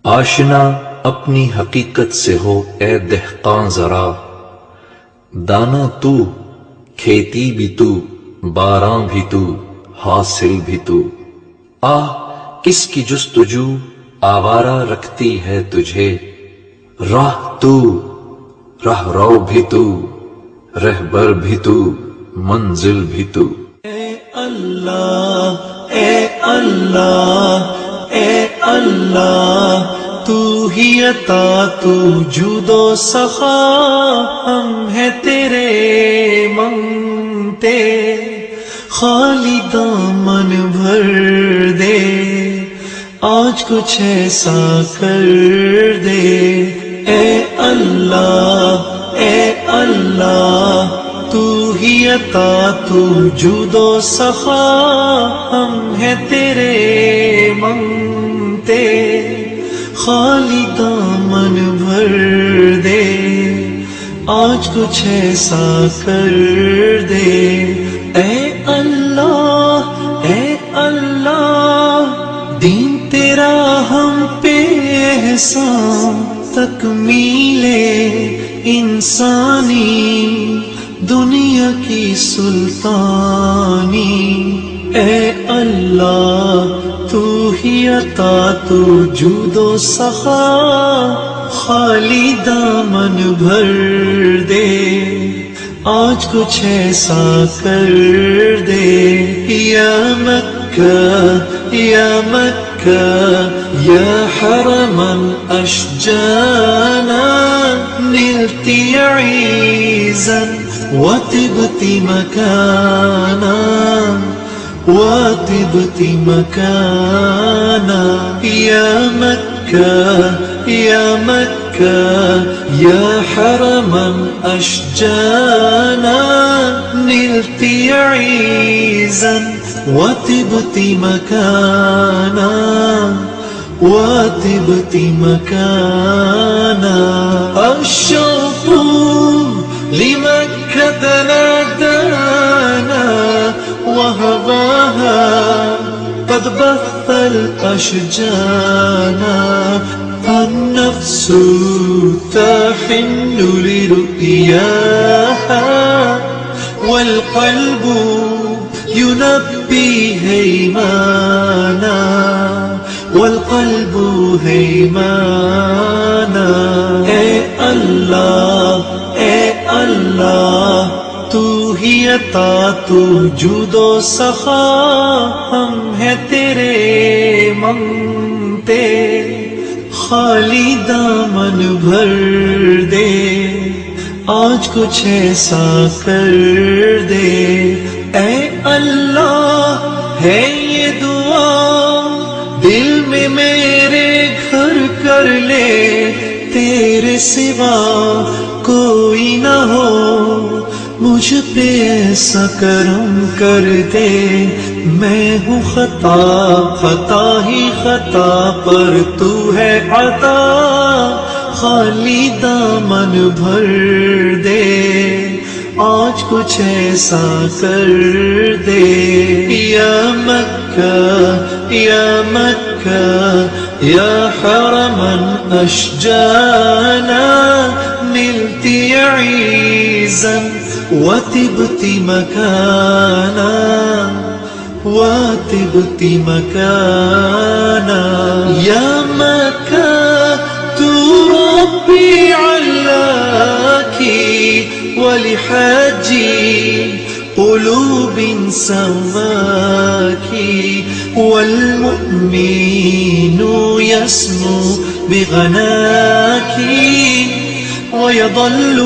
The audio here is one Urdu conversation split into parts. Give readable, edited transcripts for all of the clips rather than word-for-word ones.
آشنا اپنی حقیقت سے ہو اے دہقاں ذرا، دانا تو، کھیتی بھی تو، باراں بھی تو، حاصل بھی تو۔ آہ کس کی جستجو آوارہ رکھتی ہے تجھے، راہ تو، راہ رو بھی تو، رہبر بھی تو، منزل بھی تو۔ اے اللہ، اے اللہ، اے اللہ، تو ہی عطا، تو جود و سخا، ہم ہیں تیرے منگتے، خالی دامن بھر دے، آج کچھ ایسا کر دے۔ اے اللہ، اے اللہ، تو ہی عطا، تو جود و سخا، ہم ہیں تیرے منگتے، خالی دامن بھر دے، آج کچھ ایسا کر دے۔ اے اللہ، اے اللہ، دین تیرا ہم پہ احسان، تکمیل انسانی، دنیا کی سلطانی۔ اے اللہ، تو ہی عطا، تو جود و سخا، خالی دامن بھر دے، آج کچھ ایسا کر دے۔ یا مکہ، یا مکہ، یا حرما اشجانا، نلت عیزا وطبت مکانا، وطبت مکانا۔ یا مکہ، یا مکہ، یا حرما اشجانا، نلت عیزا وطبت مکانا، وطبت مکانا۔ الشوق لمكة نادانا، وهواها قد بث الأشجانا، النفس تحن لرؤياها، والقلب ينبي هيمانا، والقلب هيمانا۔ اے اللہ، اے اللہ، تو ہی عطا، تو جود و سخا، ہم ہیں تیرے منگتے، خالی دامن بھر دے، آج کچھ ایسا کر دے۔ اے اللہ، ہے یہ دعا دل میں میرے گھر کر لے، تیرے سوا کوئی نہ ہو، مجھ پہ ایسا کرم کر دے۔ میں ہوں خطا، خطا ہی خطا، پر تو ہے عطا، خالی دامن بھر دے، آج کچھ ایسا کر دے۔ یا مکہ، یا مکہ، یا حرما اشجانا، نلت عیزا وطبت مکانا، وطبت مکانا۔ یا مکہ، تو ربی علاکی، ولحاجی قلوب سواکی، والمؤمن يسمو بغناکی، ويظل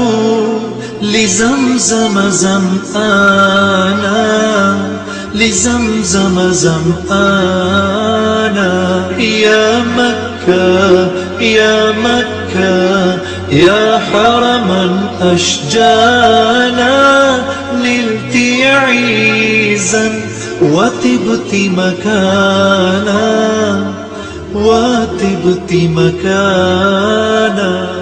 لزمزم زمآنا، لزمزم زمآنا۔ یا مکہ، یا مکہ، یا حرما اشجانا، نلت عیزا وطبت مکانا، وطبت مکانا۔